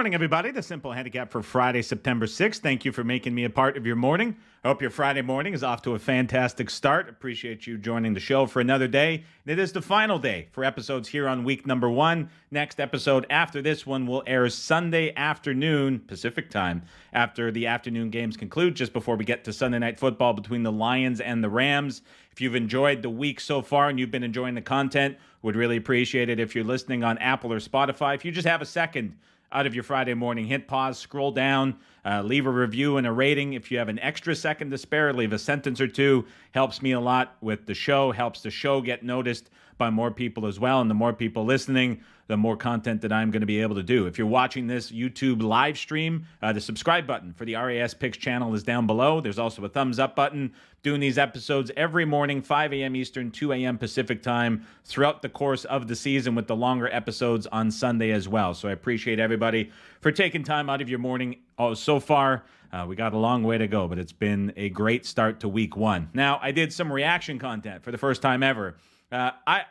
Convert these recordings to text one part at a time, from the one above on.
morning, everybody. The Simple Handicap for Friday, September 6th. Thank you for making me a part of your morning. I hope your Friday morning is off to a fantastic start. Appreciate you joining the show for another day. It is the final day for episodes here on week number 1. Next episode after this one will air Sunday afternoon, Pacific time, after the afternoon games conclude, just before we get to Sunday Night Football between the Lions and the Rams. If you've enjoyed the week so far and you've been enjoying the content, would really appreciate it if you're listening on Apple or Spotify. If you just have a second out of your Friday morning, hit pause, scroll down, leave a review and a rating. If you have an extra second to spare, leave a sentence or two. Helps me a lot with the show, helps the show get noticed by more people as well. And the more people listening, the more content that I'm going to be able to do. If you're watching this YouTube live stream, the subscribe button for the RAS Picks channel is down below. There's also a thumbs up button. Doing these episodes every morning, 5 a.m. Eastern, 2 a.m. Pacific time, throughout the course of the season, with the longer episodes on Sunday as well. So I appreciate everybody for taking time out of your morning. So far, we got a long way to go, but it's been a great start to week 1. Now, I did some reaction content for the first time ever. I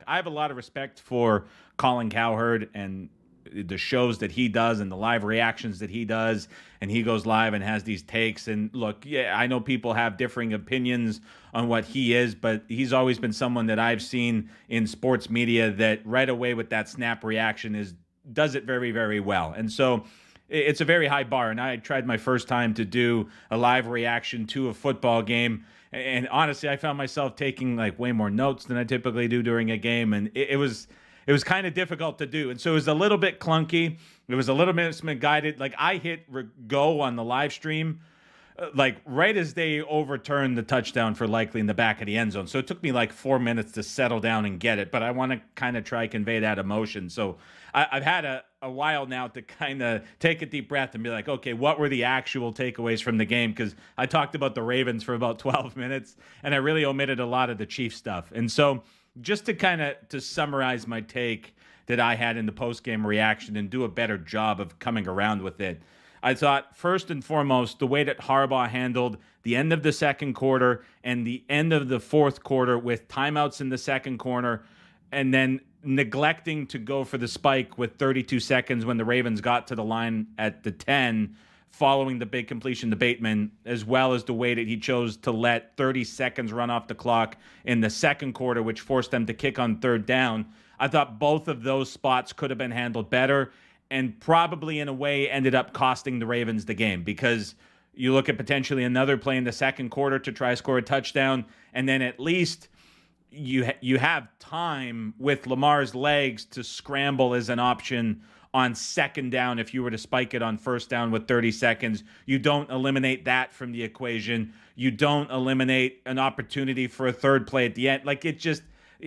have a lot of respect for Colin Cowherd and the shows that he does and the live reactions that he does, and he goes live and has these takes. And look, yeah, I know people have differing opinions on what he is, but he's always been someone that I've seen in sports media that right away with that snap reaction does it very, very well. And so it's a very high bar, and I tried my first time to do a live reaction to a football game. And honestly, I found myself taking like way more notes than I typically do during a game, and it was kind of difficult to do. And so it was a little bit clunky. It was a little bit misguided. Like, I hit go on the live stream, like right as they overturned the touchdown for Likely in the back of the end zone. So it took me like 4 minutes to settle down and get it, but I want to kind of try convey that emotion. So I've had a while now to kind of take a deep breath and be like, okay, what were the actual takeaways from the game? Because I talked about the Ravens for about 12 minutes, and I really omitted a lot of the Chiefs stuff. And so just to summarize my take that I had in the post-game reaction and do a better job of coming around with it, I thought, first and foremost, the way that Harbaugh handled the end of the second quarter and the end of the fourth quarter with timeouts in the second quarter, and then neglecting to go for the spike with 32 seconds when the Ravens got to the line at the 10, following the big completion to Bateman, as well as the way that he chose to let 30 seconds run off the clock in the second quarter, which forced them to kick on third down. I thought both of those spots could have been handled better, and probably in a way ended up costing the Ravens the game, because you look at potentially another play in the second quarter to try to score a touchdown, and then at least you have time with Lamar's legs to scramble as an option on second down if you were to spike it on first down with 30 seconds. You don't eliminate that from the equation. You don't eliminate an opportunity for a third play at the end.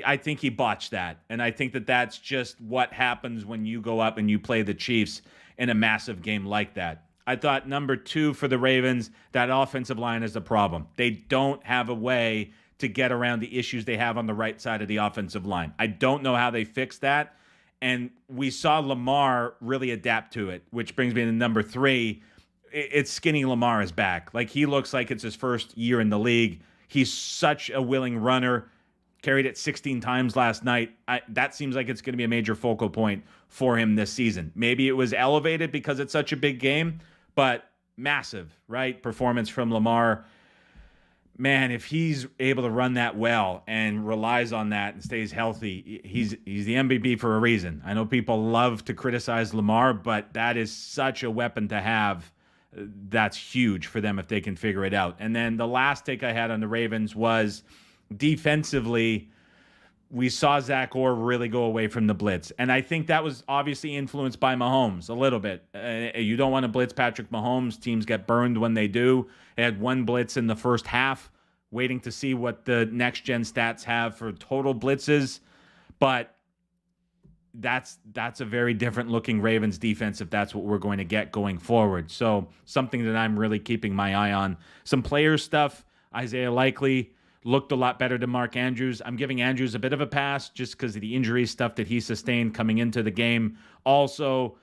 I think he botched that. And I think that that's just what happens when you go up and you play the Chiefs in a massive game like that. I thought number 2 for the Ravens, that offensive line is a problem. They don't have a way to get around the issues they have on the right side of the offensive line. I don't know how they fix that. And we saw Lamar really adapt to it, which brings me to number 3. It's skinny Lamar is back. Like, he looks like it's his first year in the league. He's such a willing runner. Carried it 16 times last night. That seems like it's going to be a major focal point for him this season. Maybe it was elevated because it's such a big game, but massive, right? Performance from Lamar. Man, if he's able to run that well and relies on that and stays healthy, he's the MVP for a reason. I know people love to criticize Lamar, but that is such a weapon to have. That's huge for them if they can figure it out. And then the last take I had on the Ravens was defensively, we saw Zach Orr really go away from the blitz. And I think that was obviously influenced by Mahomes a little bit. You don't want to blitz Patrick Mahomes. Teams get burned when they do. They had one blitz in the first half, waiting to see what the next-gen stats have for total blitzes. But that's a very different-looking Ravens defense if that's what we're going to get going forward. So something that I'm really keeping my eye on. Some player stuff, Isaiah Likely looked a lot better than Mark Andrews. I'm giving Andrews a bit of a pass just because of the injury stuff that he sustained coming into the game. Also,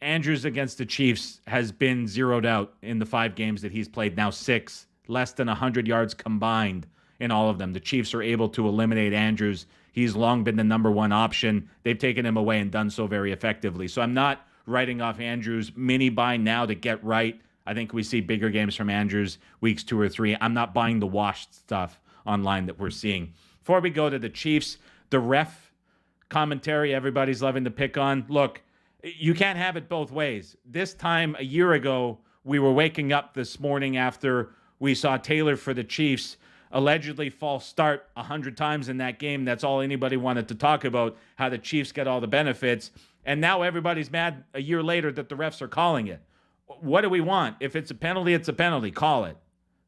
Andrews against the Chiefs has been zeroed out in the 5 games that he's played, now 6, less than 100 yards combined in all of them. The Chiefs are able to eliminate Andrews. He's long been the number 1 option. They've taken him away and done so very effectively. So I'm not writing off Andrews mini buy now to get right. I think we see bigger games from Andrews weeks 2 or 3. I'm not buying the washed stuff online that we're seeing. Before we go to the Chiefs, the ref commentary everybody's loving to pick on. Look, you can't have it both ways. This time a year ago, we were waking up this morning after we saw Taylor for the Chiefs allegedly false start 100 times in that game. That's all anybody wanted to talk about, how the Chiefs get all the benefits. And now everybody's mad a year later that the refs are calling it. What do we want? If it's a penalty, it's a penalty. Call it.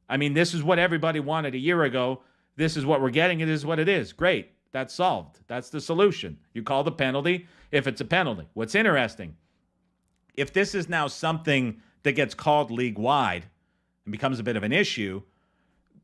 I mean, this is what everybody wanted a year ago. This is what we're getting. It is what it is. Great. That's solved. That's the solution. You call the penalty if it's a penalty. What's interesting, if this is now something that gets called league-wide and becomes a bit of an issue,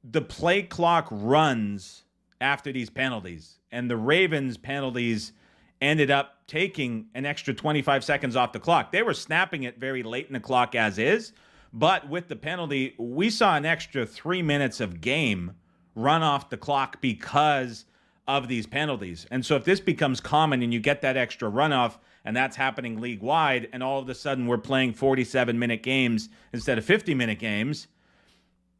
the play clock runs after these penalties. And the Ravens penalties ended up taking an extra 25 seconds off the clock. They were snapping it very late in the clock as is, but with the penalty, we saw an extra 3 minutes of game run off the clock because of these penalties. And so if this becomes common and you get that extra runoff, and that's happening league-wide, and all of a sudden we're playing 47-minute games instead of 50-minute games,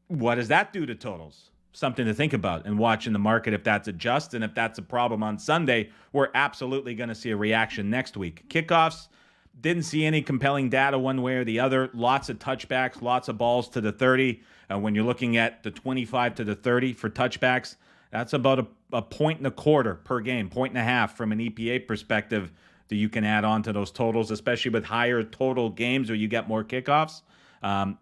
what does that do to totals? Something to think about and watch in the market if that's a just, and if that's a problem on Sunday, we're absolutely going to see a reaction next week. Kickoffs, didn't see any compelling data one way or the other. Lots of touchbacks, lots of balls to the 30. When you're looking at the 25 to the 30 for touchbacks, that's about a point and a quarter per game, point and a half from an EPA perspective that you can add on to those totals, especially with higher total games where you get more kickoffs.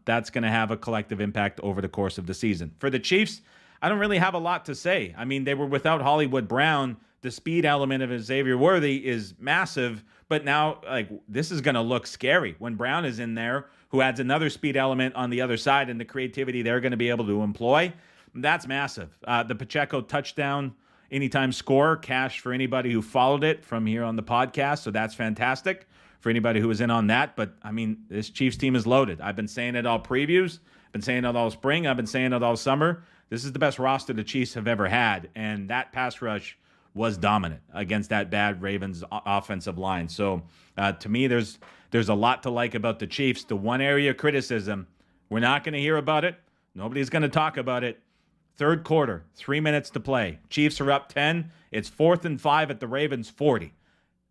That's going to have a collective impact over the course of the season. For the Chiefs, I don't really have a lot to say. I mean, they were without Hollywood Brown. The speed element of Xavier Worthy is massive, but now this is going to look scary when Brown is in there, who adds another speed element on the other side, and the creativity they're going to be able to employ. That's massive. The Pacheco touchdown, anytime score, cash for anybody who followed it from here on the podcast, so that's fantastic for anybody who was in on that. But, I mean, this Chiefs team is loaded. I've been saying it all previews. I've been saying it all spring. I've been saying it all summer. This is the best roster the Chiefs have ever had, and that pass rush was dominant against that bad Ravens offensive line. So, to me, there's a lot to like about the Chiefs. The one area of criticism, we're not going to hear about it. Nobody's going to talk about it. Third quarter, 3 minutes to play. Chiefs are up 10. It's 4th and 5 at the Ravens 40.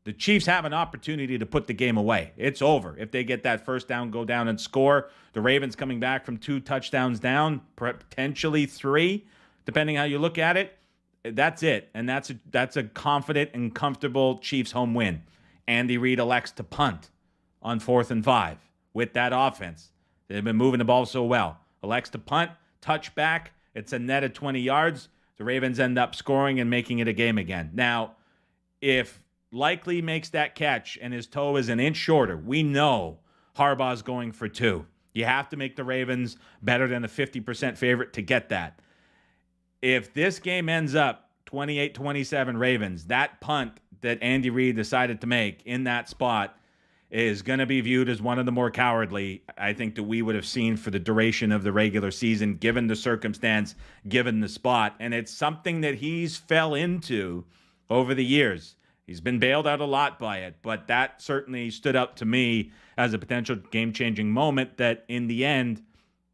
The Chiefs have an opportunity to put the game away. It's over. If they get that first down, go down and score. The Ravens coming back from 2 touchdowns down, potentially 3, depending how you look at it. That's it. And that's a confident and comfortable Chiefs home win. Andy Reid elects to punt on 4th and 5 with that offense. They've been moving the ball so well. Elects to punt, touchback. It's a net of 20 yards. The Ravens end up scoring and making it a game again. Now, if Likely makes that catch and his toe is an inch shorter, we know Harbaugh's going for 2. You have to make the Ravens better than a 50% favorite to get that. If this game ends up 28-27 Ravens, that punt that Andy Reid decided to make in that spot is going to be viewed as one of the more cowardly, I think, that we would have seen for the duration of the regular season, given the circumstance, given the spot. And it's something that he's fell into over the years. He's been bailed out a lot by it, but that certainly stood out to me as a potential game-changing moment that in the end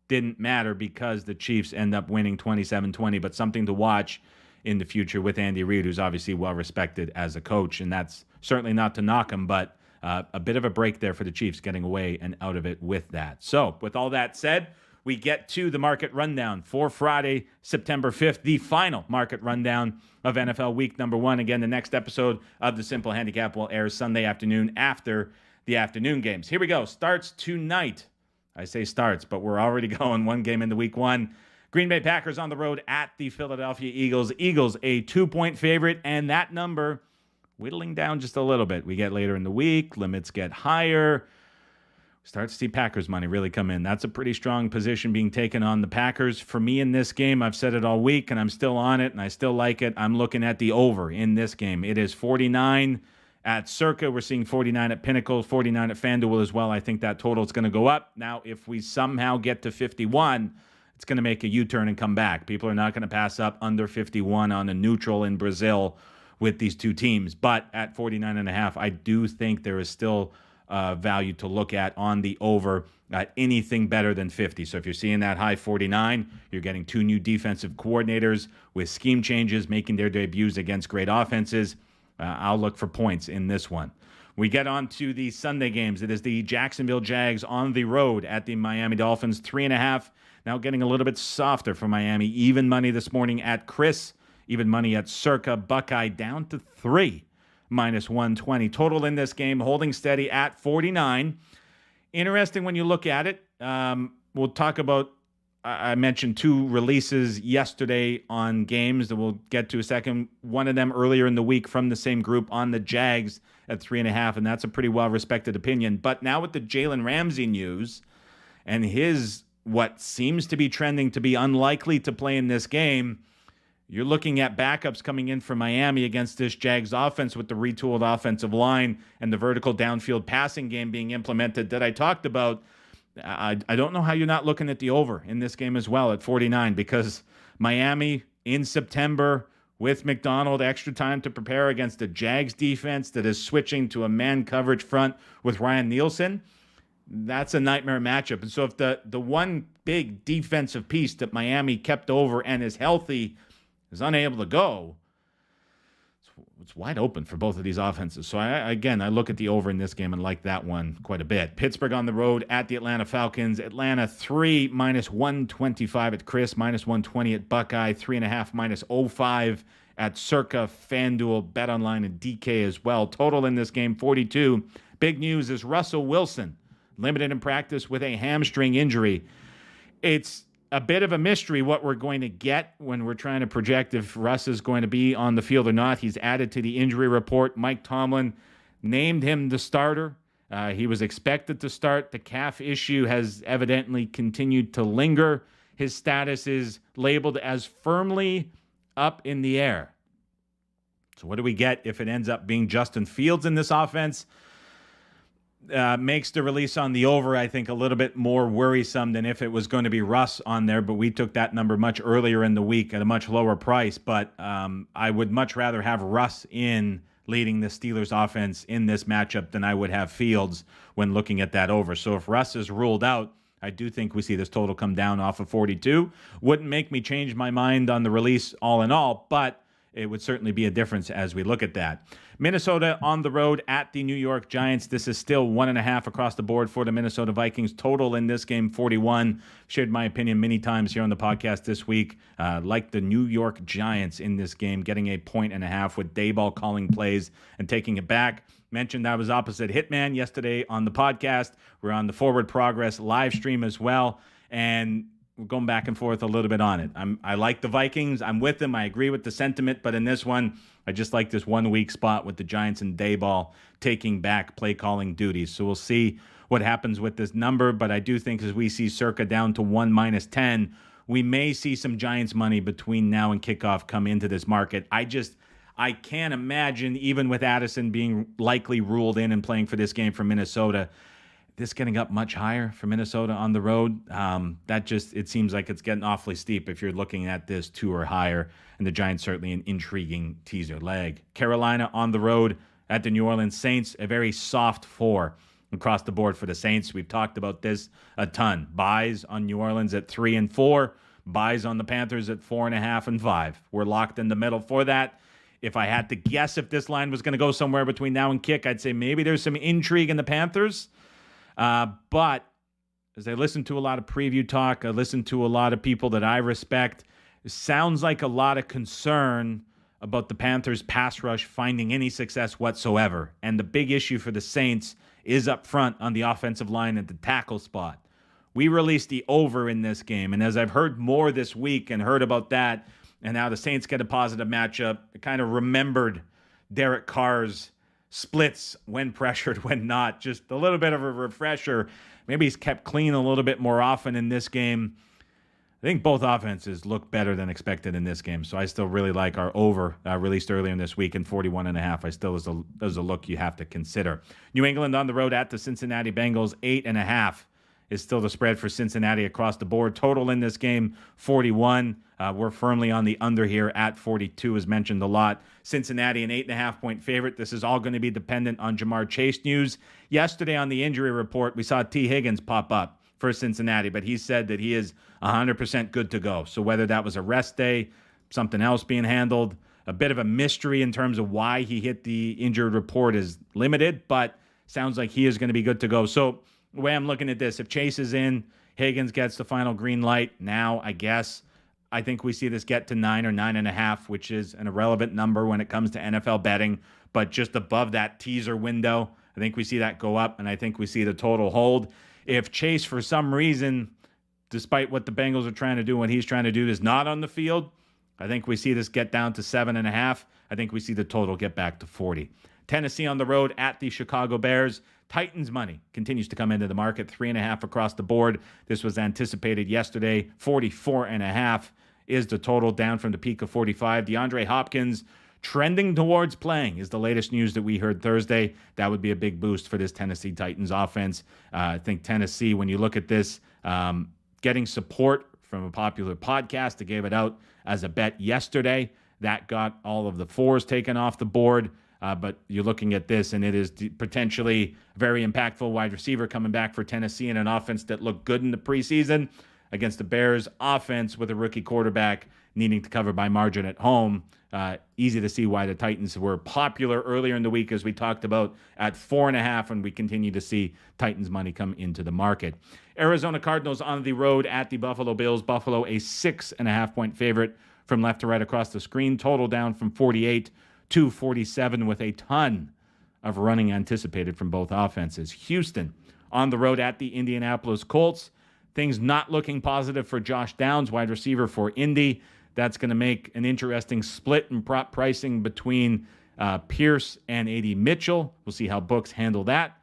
didn't matter because the Chiefs end up winning 27-20, but something to watch in the future with Andy Reid, who's obviously well-respected as a coach, and that's certainly not to knock him, but a bit of a break there for the Chiefs getting away and out of it with that. So with all that said, we get to the market rundown for Friday, September 5th, the final market rundown of NFL Week number 1. Again, the next episode of The Simple Handicap will air Sunday afternoon after the afternoon games. Here we go. Starts tonight. I say starts, but we're already going one game into Week 1. Green Bay Packers on the road at the Philadelphia Eagles. Eagles a 2-point favorite, and that number whittling down just a little bit. We get later in the week. Limits get higher. Start to see Packers money really come in. That's a pretty strong position being taken on the Packers. For me in this game, I've said it all week, and I'm still on it, and I still like it. I'm looking at the over in this game. It is 49 at Circa. We're seeing 49 at Pinnacle, 49 at FanDuel as well. I think that total is going to go up. Now, if we somehow get to 51, it's going to make a U-turn and come back. People are not going to pass up under 51 on a neutral in Brazil with these two teams. But at 49.5, I do think there is still value to look at on the over at anything better than 50. So if you're seeing that high 49, you're getting two new defensive coordinators with scheme changes making their debuts against great offenses. I'll look for points in this one. We get on to the Sunday games. It is the Jacksonville Jags on the road at the Miami Dolphins, 3.5. Now getting a little bit softer for Miami. Even money this morning at Chris. Even money at Circa. Buckeye down to 3, minus 120. Total in this game holding steady at 49. Interesting when you look at it. We'll talk about, I mentioned two releases yesterday on games that we'll get to a second. One of them earlier in the week from the same group on the Jags at 3.5, and that's a pretty well-respected opinion. But now with the Jalen Ramsey news and his what seems to be trending to be unlikely to play in this game, you're looking at backups coming in for Miami against this Jags offense with the retooled offensive line and the vertical downfield passing game being implemented that I talked about. I don't know how you're not looking at the over in this game as well at 49, because Miami in September with McDonald, extra time to prepare against the Jags defense that is switching to a man coverage front with Ryan Nielsen. That's a nightmare matchup. And so if the one big defensive piece that Miami kept over and is healthy is unable to go, it's wide open for both of these offenses. So, I look at the over in this game and like that one quite a bit. Pittsburgh on the road at the Atlanta Falcons. Atlanta 3, minus 125 at Chris, minus 120 at Buckeye, 3.5, minus 05 at Circa, FanDuel, BetOnline, and DK as well. Total in this game, 42. Big news is Russell Wilson, limited in practice with a hamstring injury. It's a bit of a mystery what we're going to get when we're trying to project if Russ is going to be on the field or not. He's added to the injury report. Mike Tomlin named him the starter. He was expected to start. The calf issue has evidently continued to linger. His status is labeled as firmly up in the air. So what do we get if it ends up being Justin Fields in this offense? Makes the release on the over, I think, a little bit more worrisome than if it was going to be Russ on there, but we took that number much earlier in the week at a much lower price. But I would much rather have Russ in leading the Steelers offense in this matchup than I would have Fields when looking at that over. So if Russ is ruled out, I do think we see this total come down off of 42. Wouldn't make me change my mind on the release all in all, but it would certainly be a difference as we look at that. Minnesota on the road at the New York Giants. This is still 1.5 across the board for the Minnesota Vikings. Total in this game, 41. Shared my opinion many times here on the podcast this week. Like the New York Giants in this game, getting a 1.5 with Dayball calling plays and taking it back. Mentioned I was opposite Hitman yesterday on the podcast. We're on the Forward Progress live stream as well. And we're going back and forth a little bit on it. I like the Vikings. I'm with them. I agree with the sentiment. But in this one, I just like this 1 weak spot with the Giants and Dayball taking back play calling duties. So we'll see what happens with this number. But I do think as we see Circa down to 1 minus 10, we may see some Giants money between now and kickoff come into this market. I can't imagine, even with Addison being likely ruled in and playing for this game for Minnesota, this getting up much higher for Minnesota on the road. It seems like it's getting awfully steep if you're looking at this 2 or higher, and the Giants certainly an intriguing teaser leg. Carolina on the road at the New Orleans Saints, a very soft 4 across the board for the Saints. We've talked about this a ton. Buys on New Orleans at 3 and 4, buys on the Panthers at 4.5 and 5. We're locked in the middle for that. If I had to guess if this line was going to go somewhere between now and kick, I'd say maybe there's some intrigue in the Panthers. But as I listen to a lot of preview talk, I listen to a lot of people that I respect, it sounds like a lot of concern about the Panthers' pass rush finding any success whatsoever. And the big issue for the Saints is up front on the offensive line at the tackle spot. We released the over in this game, and as I've heard more this week and heard about that, and now the Saints get a positive matchup, I kind of remembered Derek Carr's splits when pressured, when not. Just a little bit of a refresher. Maybe he's kept clean a little bit more often in this game. I think both offenses look better than expected in this game, so I still really like our over released earlier in this week in 41.5. I still is a look you have to consider. New England on the road at the Cincinnati Bengals, 8.5. is still the spread for Cincinnati across the board. Total in this game, 41. We're firmly on the under here at 42, as mentioned a lot. Cincinnati, an 8.5-point favorite. This is all going to be dependent on Jamar Chase news. Yesterday on the injury report, we saw T. Higgins pop up for Cincinnati, but he said that he is 100% good to go. So whether that was a rest day, something else being handled, a bit of a mystery in terms of why he hit the injured report is limited, but sounds like he is going to be good to go. So the way I'm looking at this, if Chase is in, Higgins gets the final green light now, I guess. I think we see this get to 9 or 9.5, which is an irrelevant number when it comes to NFL betting, but just above that teaser window, I think we see that go up, and I think we see the total hold. If Chase, for some reason, despite what the Bengals are trying to do, what he's trying to do is not on the field, I think we see this get down to 7.5. I think we see the total get back to 40. Tennessee on the road at the Chicago Bears. Titans money continues to come into the market, 3.5 across the board. This was anticipated yesterday. 44.5 is the total, down from the peak of 45. DeAndre Hopkins trending towards playing is the latest news that we heard Thursday. That would be a big boost for this Tennessee Titans offense. I think Tennessee, when you look at this, getting support from a popular podcast that gave it out as a bet yesterday, that got all of the fours taken off the board. But you're looking at this, and it is potentially a very impactful wide receiver coming back for Tennessee in an offense that looked good in the preseason against the Bears offense with a rookie quarterback needing to cover by margin at home. Easy to see why the Titans were popular earlier in the week, as we talked about, at 4.5, and we continue to see Titans money come into the market. Arizona Cardinals on the road at the Buffalo Bills. Buffalo, a 6.5-point favorite from left to right across the screen. Total down from 48 to 47 with a ton of running anticipated from both offenses. Houston on the road at the Indianapolis Colts. Things not looking positive for Josh Downs, wide receiver for Indy. That's going to make an interesting split in prop pricing between Pierce and A.D. Mitchell. We'll see how books handle that.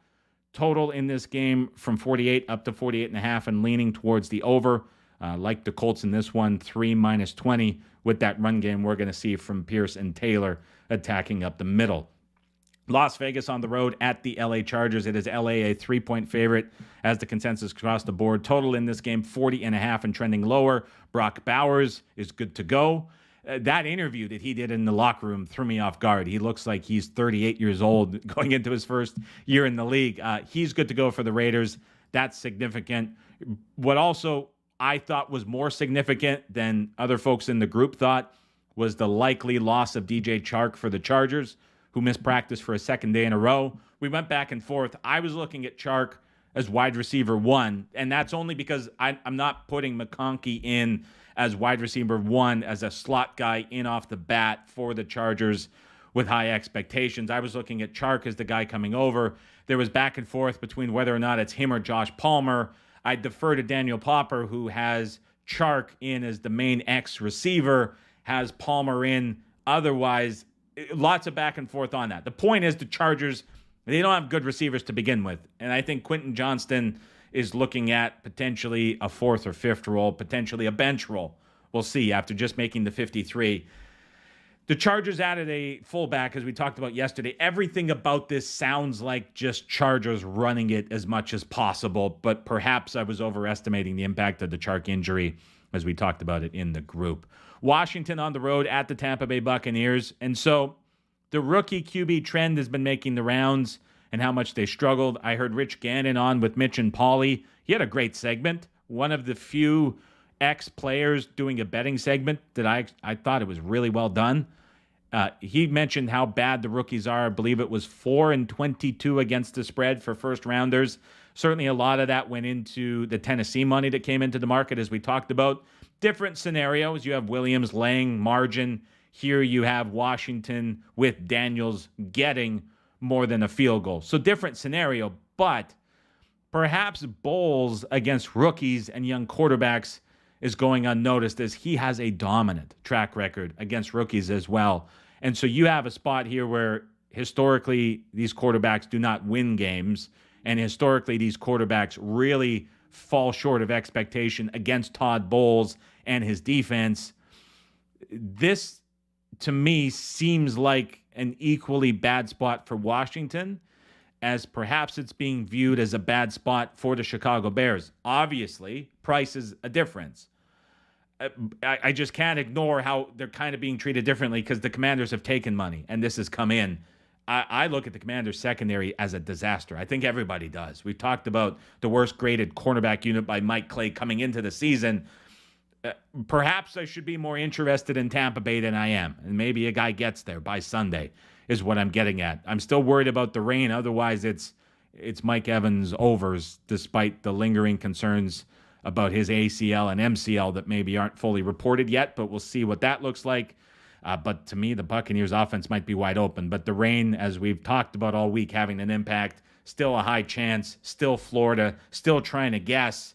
Total in this game from 48 up to 48.5 and leaning towards the over. Like the Colts in this one, 3 minus 20 with that run game we're going to see from Pierce and Taylor attacking up the middle. Las Vegas on the road at the LA Chargers. It is LA a 3-point favorite as the consensus across the board. Total in this game, 40.5 and trending lower. Brock Bowers is good to go. That interview that he did in the locker room threw me off guard. He looks like he's 38 years old going into his first year in the league. He's good to go for the Raiders. That's significant. What also I thought was more significant than other folks in the group thought was the likely loss of DJ Chark for the Chargers, who missed practice for a second day in a row. We went back and forth. I was looking at Chark as wide receiver 1, and that's only because I'm not putting McConkey in as wide receiver 1 as a slot guy in off the bat for the Chargers with high expectations. I was looking at Chark as the guy coming over. There was back and forth between whether or not it's him or Josh Palmer. I defer to Daniel Popper, who has Chark in as the main X receiver, has Palmer in otherwise. Lots of back and forth on that. The point is the Chargers, they don't have good receivers to begin with. And I think Quentin Johnston is looking at potentially a 4th or 5th role, potentially a bench role. We'll see after just making the 53. The Chargers added a fullback, as we talked about yesterday. Everything about this sounds like just Chargers running it as much as possible, but perhaps I was overestimating the impact of the Chark injury as we talked about it in the group. Washington on the road at the Tampa Bay Buccaneers. And so the rookie QB trend has been making the rounds and how much they struggled. I heard Rich Gannon on with Mitch and Pauly. He had a great segment. One of the few ex-players doing a betting segment that I thought it was really well done. He mentioned how bad the rookies are. I believe it was 4-22 against the spread for first-rounders. Certainly a lot of that went into the Tennessee money that came into the market, as we talked about. Different scenarios. You have Williams laying margin. Here you have Washington with Daniels getting more than a field goal. So different scenario, but perhaps Bowles against rookies and young quarterbacks is going unnoticed, as he has a dominant track record against rookies as well. And so you have a spot here where historically these quarterbacks do not win games, and historically these quarterbacks really fall short of expectation against Todd Bowles and his defense. This, to me, seems like an equally bad spot for Washington. as perhaps it's being viewed as a bad spot for the Chicago Bears. Obviously, price is a difference. I just can't ignore how they're kind of being treated differently because the Commanders have taken money and this has come in. I look at the Commanders secondary as a disaster. I think everybody does. We've talked about the worst graded cornerback unit by Mike Clay coming into the season. Perhaps I should be more interested in Tampa Bay than I am. And maybe a guy gets there by Sunday is what I'm getting at. I'm still worried about the rain. Otherwise, it's Mike Evans overs, despite the lingering concerns about his ACL and MCL that maybe aren't fully reported yet, but we'll see what that looks like. But to me, the Buccaneers offense might be wide open. But the rain, as we've talked about all week, having an impact, still a high chance, still Florida, still trying to guess.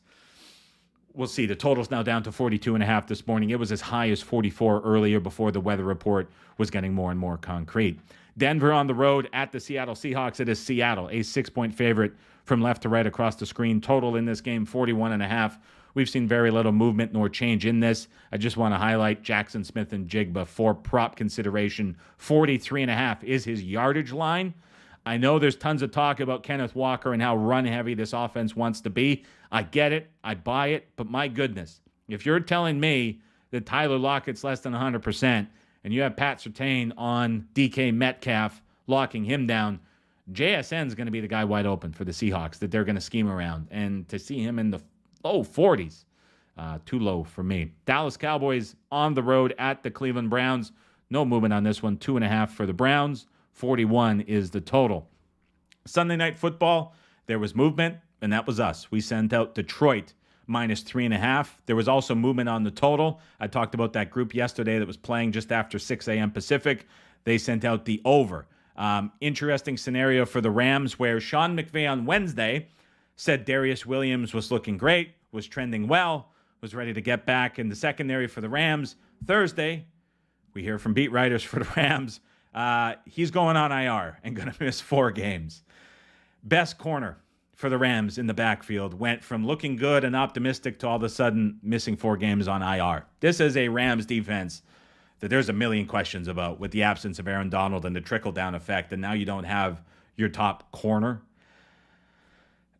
We'll see. The total's now down to 42.5 this morning. It was as high as 44 earlier before the weather report was getting more and more concrete. Denver on the road at the Seattle Seahawks. It is Seattle, a 6-point favorite from left to right across the screen. Total in this game, 41.5. We've seen very little movement nor change in this. I just want to highlight Jackson Smith and Jigba for prop consideration. 43.5 is his yardage line. I know there's tons of talk about Kenneth Walker and how run-heavy this offense wants to be. I get it. I buy it. But my goodness, if you're telling me that Tyler Lockett's less than 100% and you have Pat Surtain on DK Metcalf locking him down, JSN's going to be the guy wide open for the Seahawks that they're going to scheme around. And to see him in the low 40s, too low for me. Dallas Cowboys on the road at the Cleveland Browns. No movement on this one. 2.5 for the Browns. 41 is the total. Sunday Night Football, there was movement, and that was us. We sent out Detroit minus 3.5. There was also movement on the total. I talked about that group yesterday that was playing just after 6 a.m. Pacific. They sent out the over. Interesting scenario for the Rams where Sean McVay on Wednesday said Darius Williams was looking great, was trending well, was ready to get back in the secondary for the Rams. Thursday, we hear from beat writers for the Rams. He's going on IR and going to miss 4 games. Best corner for the Rams in the backfield went from looking good and optimistic to all of a sudden missing 4 games on IR. This is a Rams defense that there's a million questions about with the absence of Aaron Donald and the trickle-down effect, and now you don't have your top corner.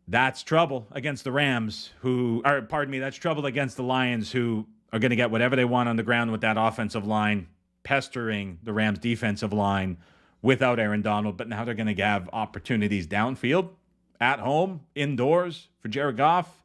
That's trouble against the Rams, that's trouble against the Lions, who are going to get whatever they want on the ground with that offensive line, pestering the Rams' defensive line without Aaron Donald, but now they're going to have opportunities downfield, at home, indoors for Jared Goff.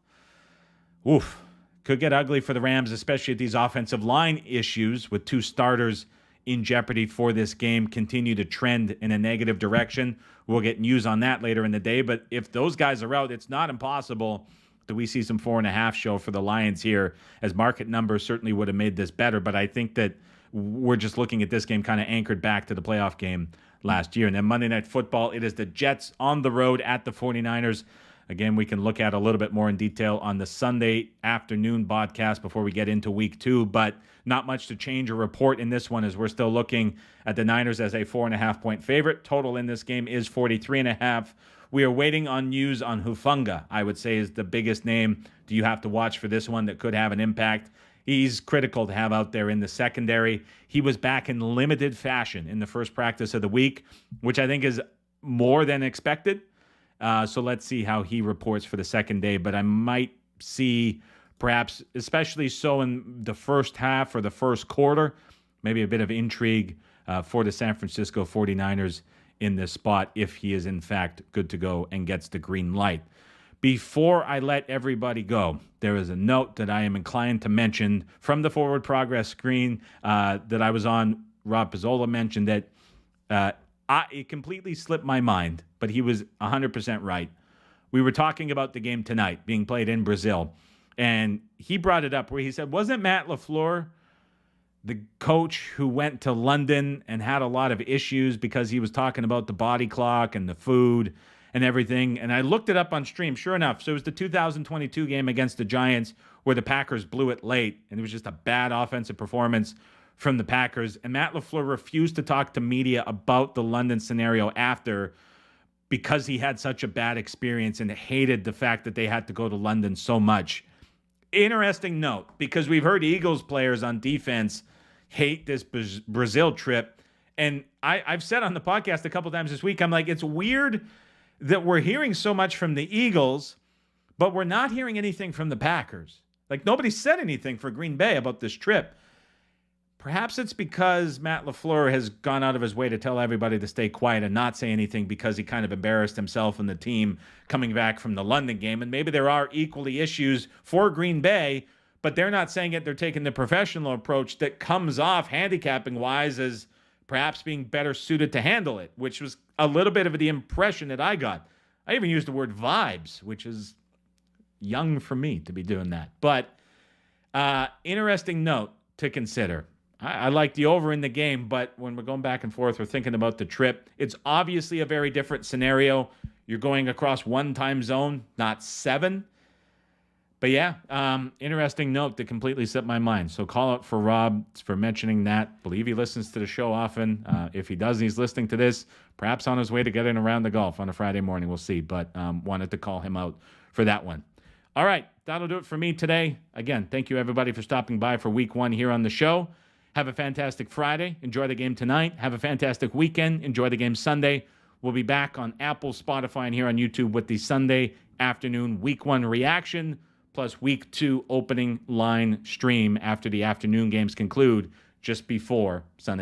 Oof. Could get ugly for the Rams, especially if these offensive line issues with 2 starters in jeopardy for this game continue to trend in a negative direction. We'll get news on that later in the day, but if those guys are out, it's not impossible that we see some 4.5 show for the Lions here, as market numbers certainly would have made this better, but I think that we're just looking at this game kind of anchored back to the playoff game last year. And then Monday Night Football, it is the Jets on the road at the 49ers. Again, we can look at a little bit more in detail on the Sunday afternoon podcast before we get into week 2, but not much to change or report in this one as we're still looking at the Niners as a 4.5-point favorite. Total in this game is 43.5. We are waiting on news on Hufanga, I would say is the biggest name. Do you have to watch for this one that could have an impact? He's critical to have out there in the secondary. He was back in limited fashion in the first practice of the week, which I think is more than expected. So let's see how he reports for the second day. But I might see perhaps, especially so in the first half or the first quarter, maybe a bit of intrigue for the San Francisco 49ers in this spot if he is in fact good to go and gets the green light. Before I let everybody go, there is a note that I am inclined to mention from the Forward Progress screen that I was on. Rob Pizzola mentioned that it completely slipped my mind, but he was 100% right. We were talking about the game tonight being played in Brazil, and he brought it up where he said, wasn't Matt LaFleur the coach who went to London and had a lot of issues because he was talking about the body clock and the food and everything? And I looked it up on stream. Sure enough, so it was the 2022 game against the Giants where the Packers blew it late, and it was just a bad offensive performance from the Packers. And Matt LaFleur refused to talk to media about the London scenario after because he had such a bad experience and hated the fact that they had to go to London so much. Interesting note, because we've heard Eagles players on defense hate this Brazil trip. And I've said on the podcast a couple times this week, I'm like, it's weird that we're hearing so much from the Eagles, but we're not hearing anything from the Packers. Like, nobody said anything for Green Bay about this trip. Perhaps it's because Matt LaFleur has gone out of his way to tell everybody to stay quiet and not say anything because he kind of embarrassed himself and the team coming back from the London game. And maybe there are equally issues for Green Bay, but they're not saying it. They're taking the professional approach that comes off handicapping-wise as perhaps being better suited to handle it, which was a little bit of the impression that I got. I even used the word vibes, which is young for me to be doing that. But interesting note to consider. I like the over in the game, but when we're going back and forth, we're thinking about the trip. It's obviously a very different scenario. You're going across one time zone, not 7. But yeah, interesting note that completely set my mind. So call out for Rob for mentioning that. Believe he listens to the show often. If he does, he's listening to this, perhaps on his way to getting around the golf on a Friday morning. We'll see. But wanted to call him out for that one. All right, that'll do it for me today. Again, thank you everybody for stopping by for week 1 here on the show. Have a fantastic Friday. Enjoy the game tonight. Have a fantastic weekend. Enjoy the game Sunday. We'll be back on Apple, Spotify, and here on YouTube with the Sunday afternoon week 1 reaction, plus week 2 opening line stream after the afternoon games conclude just before Sunday.